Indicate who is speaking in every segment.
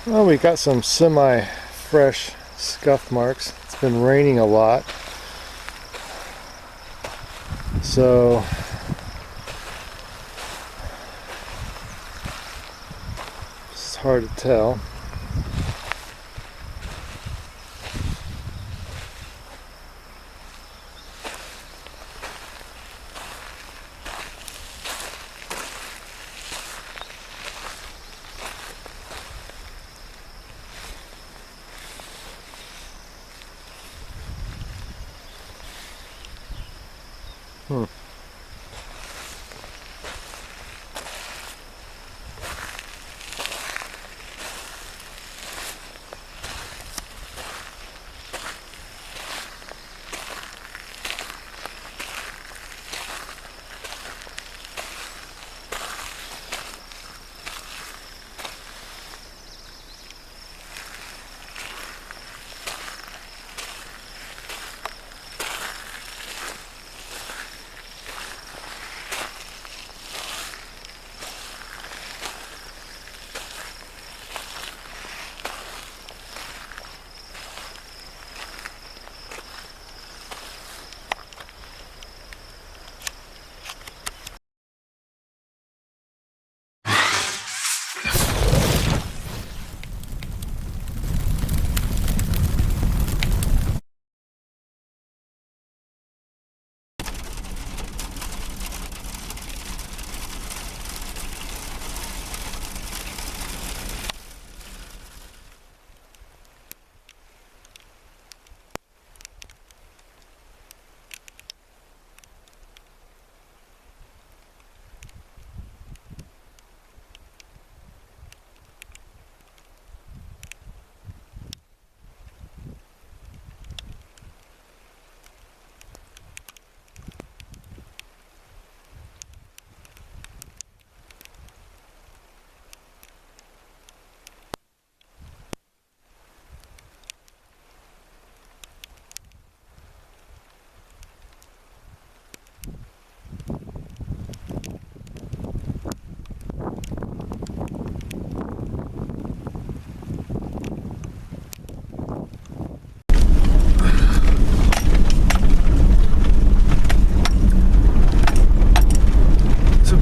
Speaker 1: Well, we got some semi-fresh scuff marks. It's been raining a lot, so it's hard to tell. Hmm.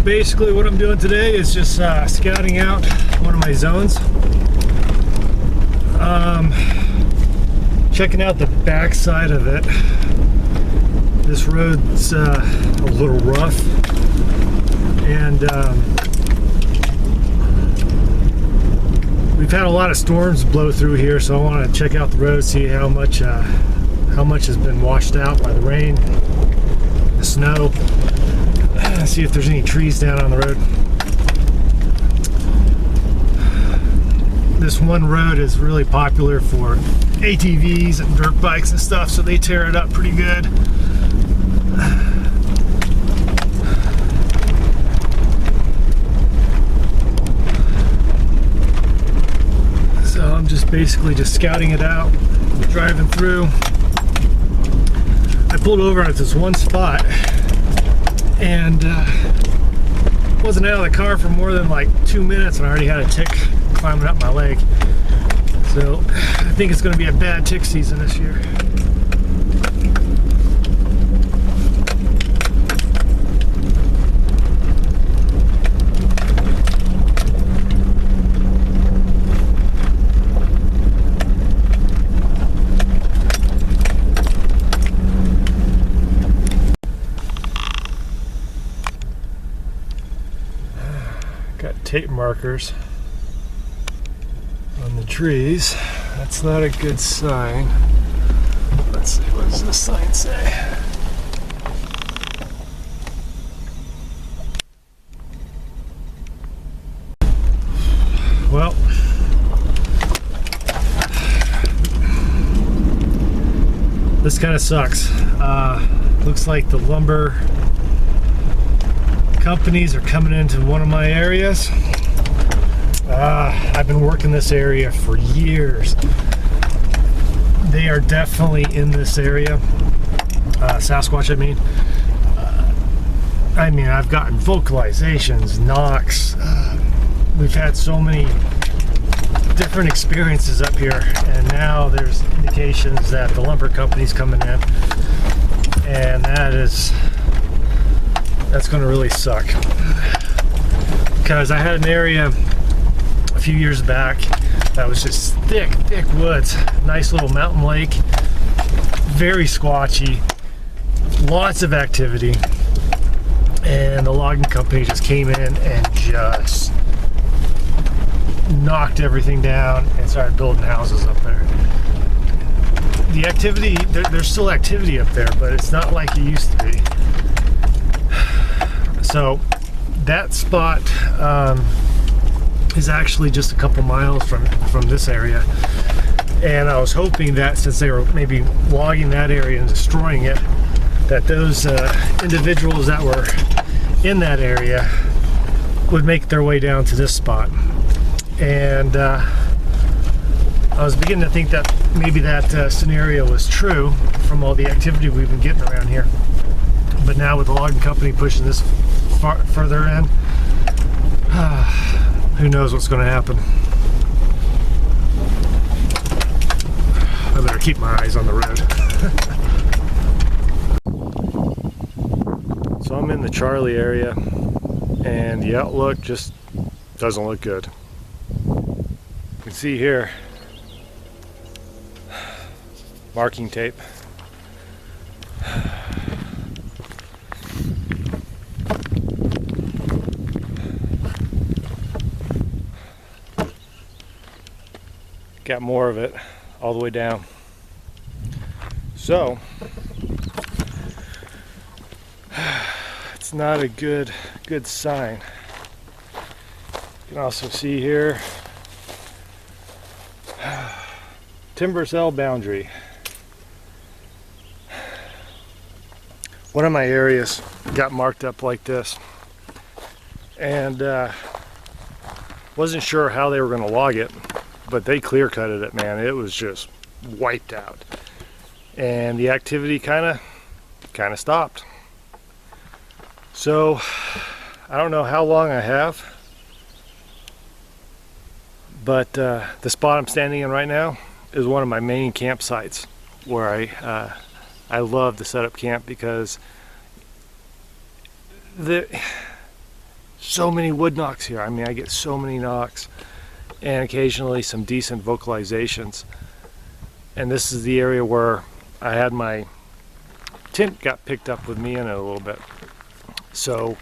Speaker 1: Basically what I'm doing today is just scouting out one of my zones, checking out the back side of it. This road's a little rough, and we've had a lot of storms blow through here, so I want to check out the road, see how much has been washed out by the rain, the snow. See if there's any trees down on the road. This one road is really popular for ATVs and dirt bikes and stuff, so they tear it up pretty good. So I'm just basically scouting it out, driving through. I pulled over at this one spot and wasn't out of the car for more than like 2 minutes, and I already had a tick climbing up my leg. So I think it's going to be a bad tick season this year. Got tape markers on the trees. That's not a good sign. Let's see, what does this sign say? Well, this kind of sucks. Looks like the lumber companies are coming into one of my areas. I've been working this area for years. They are definitely in this area. Sasquatch, I mean, I've gotten vocalizations, knocks. We've had so many different experiences up here, and now there's indications that the lumber company's coming in, and that's going to really suck, because I had an area a few years back that was just thick woods, nice little mountain lake, very squatchy, lots of activity, and the logging company just came in and just knocked everything down and started building houses up there. The activity, there's still activity up there, but it's not like it used to be. So that spot is actually just a couple miles from this area, and I was hoping that since they were maybe logging that area and destroying it, that those individuals that were in that area would make their way down to this spot. And I was beginning to think that maybe that scenario was true from all the activity we've been getting around here. But now with the logging company pushing this further in, who knows what's going to happen. I better keep my eyes on the road. So I'm in the Charlie area, and the outlook just doesn't look good. You can see here marking tape. Got more of it all the way down. So it's not a good sign. You can also see here timber cell boundary. One of my areas got marked up like this, and wasn't sure how they were going to log it, but they clear cutted it, man. It was just wiped out, and the activity kind of stopped. So I don't know how long I have, but the spot I'm standing in right now is one of my main campsites where I love to set up camp, because so many wood knocks here. I mean, I get so many knocks, and occasionally some decent vocalizations. And this is the area where I had my tent got picked up with me in it a little bit. So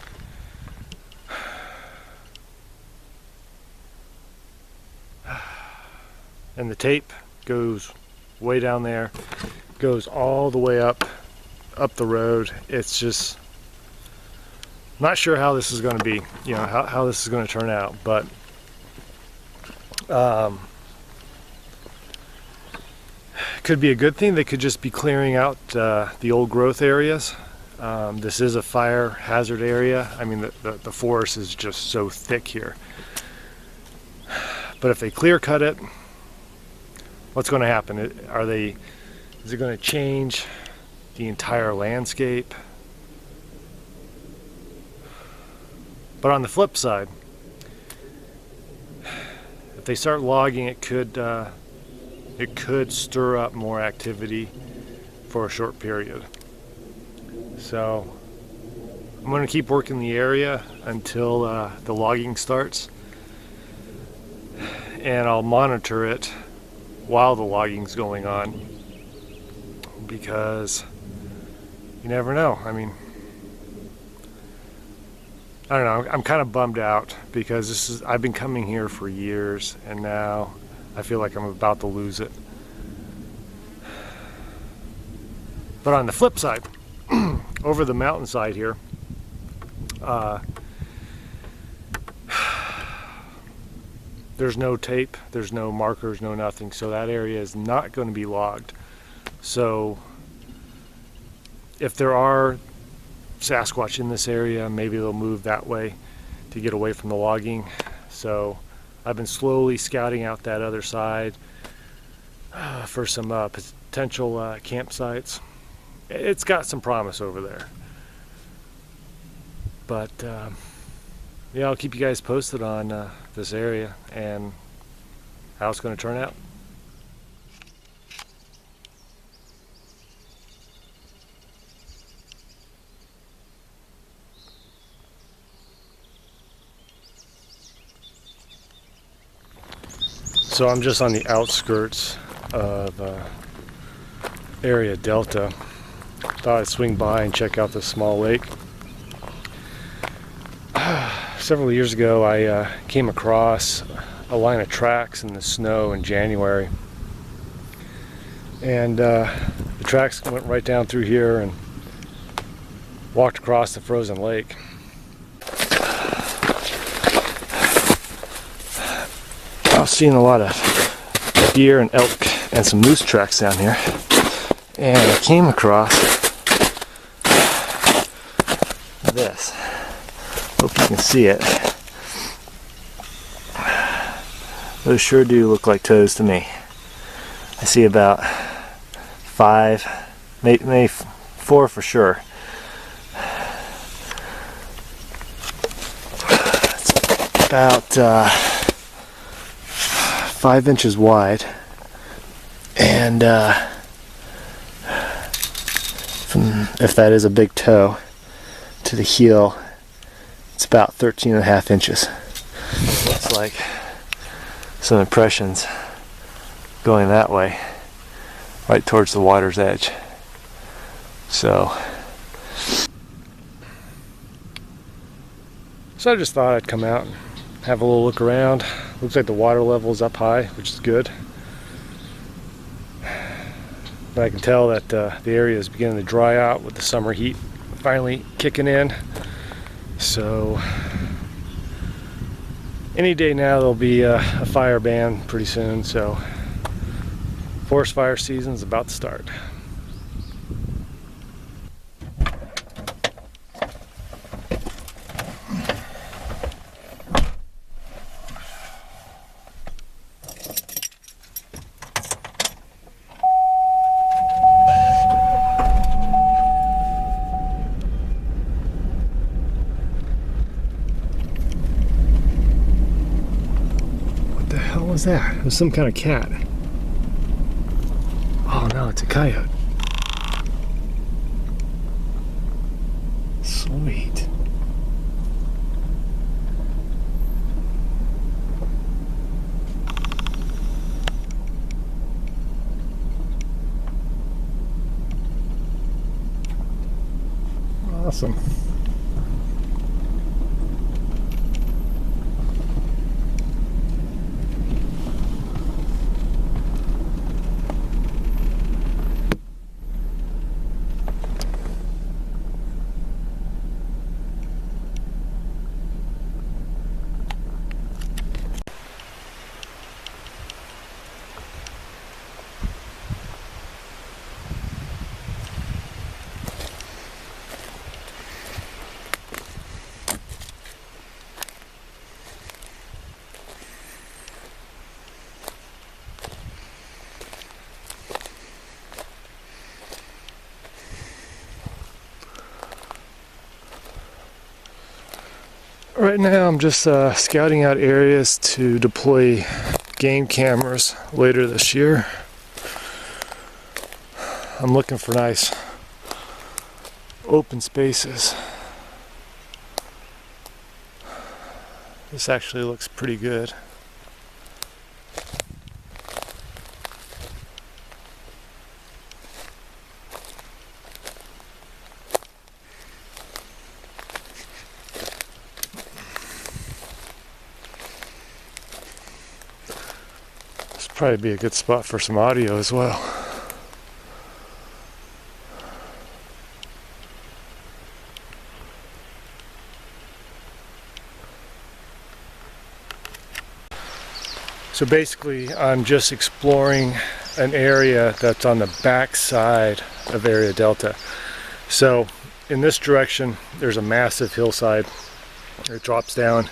Speaker 1: and the tape goes way down there, goes all the way up the road. It's just not sure how this is going to be, you know, how this is going to turn out, but could be a good thing. They could just be clearing out the old growth areas. This is a fire hazard area. I mean, the forest is just so thick here. But if they clear cut it, what's going to happen? Is it going to change the entire landscape? But on the flip side, if they start logging, it could stir up more activity for a short period. So I'm going to keep working the area until the logging starts, and I'll monitor it while the logging's going on, because you never know. I mean, I don't know, I'm kind of bummed out, because I've been coming here for years, and now I feel like I'm about to lose it. But on the flip side, over the mountainside here, there's no tape, there's no markers, no nothing, so that area is not going to be logged. So if there are Sasquatch in this area, maybe they'll move that way to get away from the logging. So I've been slowly scouting out that other side for some potential campsites. It's got some promise over there. But yeah, I'll keep you guys posted on this area, and how it's going to turn out. So I'm just on the outskirts of area Delta. Thought I'd swing by and check out this small lake. Several years ago I came across a line of tracks in the snow in January, and the tracks went right down through here and walked across the frozen lake. I was seeing a lot of deer and elk and some moose tracks down here, and I came across this. Hope you can see it. Those sure do look like toes to me. I see about 5, maybe 4 for sure. It's about 5 inches wide, and from, if that is a big toe, to the heel, it's about 13.5 inches. Looks like some impressions going that way, right towards the water's edge. So I just thought I'd come out and have a little look around. Looks like the water level is up high, which is good. But I can tell that the area is beginning to dry out with the summer heat finally kicking in. So any day now there'll be a fire ban pretty soon. So forest fire season is about to start. What was that? It was some kind of cat. Oh no, it's a coyote. Sweet. Awesome. Right now I'm just scouting out areas to deploy game cameras later this year. I'm looking for nice open spaces. This actually looks pretty good. Probably be a good spot for some audio as well. So basically I'm just exploring an area that's on the back side of area Delta. So in this direction there's a massive hillside. It drops down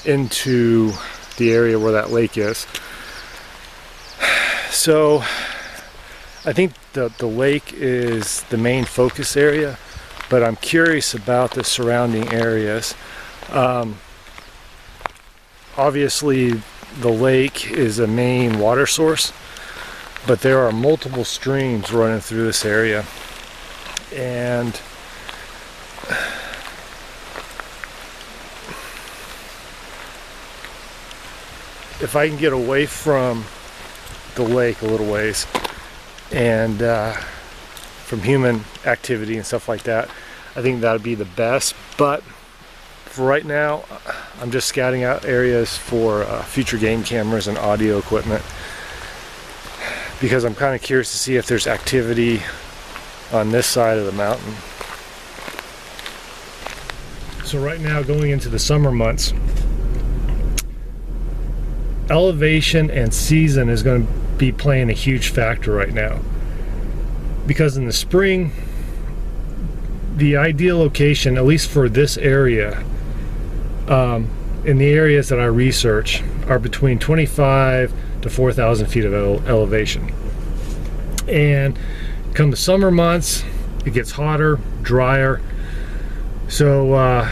Speaker 1: into the area where that lake is. So I think the lake is the main focus area, but I'm curious about the surrounding areas. Obviously the lake is a main water source, but there are multiple streams running through this area. And if I can get away from the lake a little ways and from human activity and stuff like that, I think that would be the best. But for right now, I'm just scouting out areas for future game cameras and audio equipment, because I'm kind of curious to see if there's activity on this side of the mountain. So right now, going into the summer months, elevation and season is going to be playing a huge factor right now, because in the spring, the ideal location, at least for this area, in the areas that I research, are between 25 to 4,000 feet of elevation. And come the summer months, it gets hotter, drier, so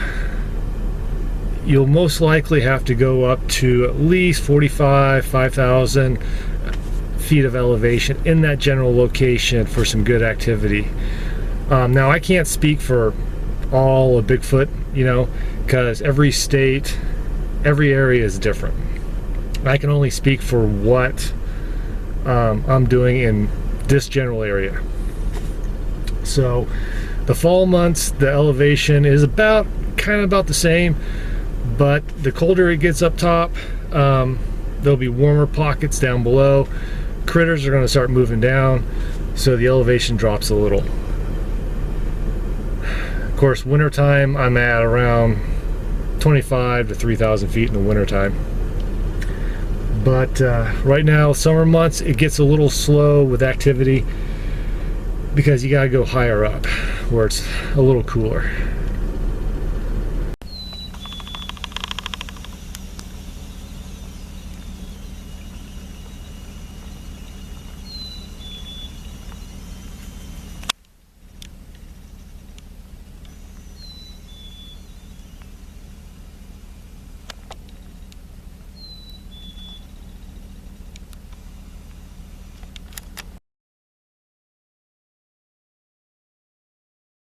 Speaker 1: you'll most likely have to go up to at least 5,000 feet of elevation in that general location for some good activity. Now, I can't speak for all of Bigfoot, because every state, every area is different. I can only speak for what I'm doing in this general area. So the fall months, the elevation is kind of about the same, but the colder it gets up top, there'll be warmer pockets down below. Critters are going to start moving down, so the elevation drops a little. Of course, wintertime, I'm at around 25 to 3,000 feet in the wintertime. But right now, summer months, it gets a little slow with activity, because you gotta go higher up where it's a little cooler.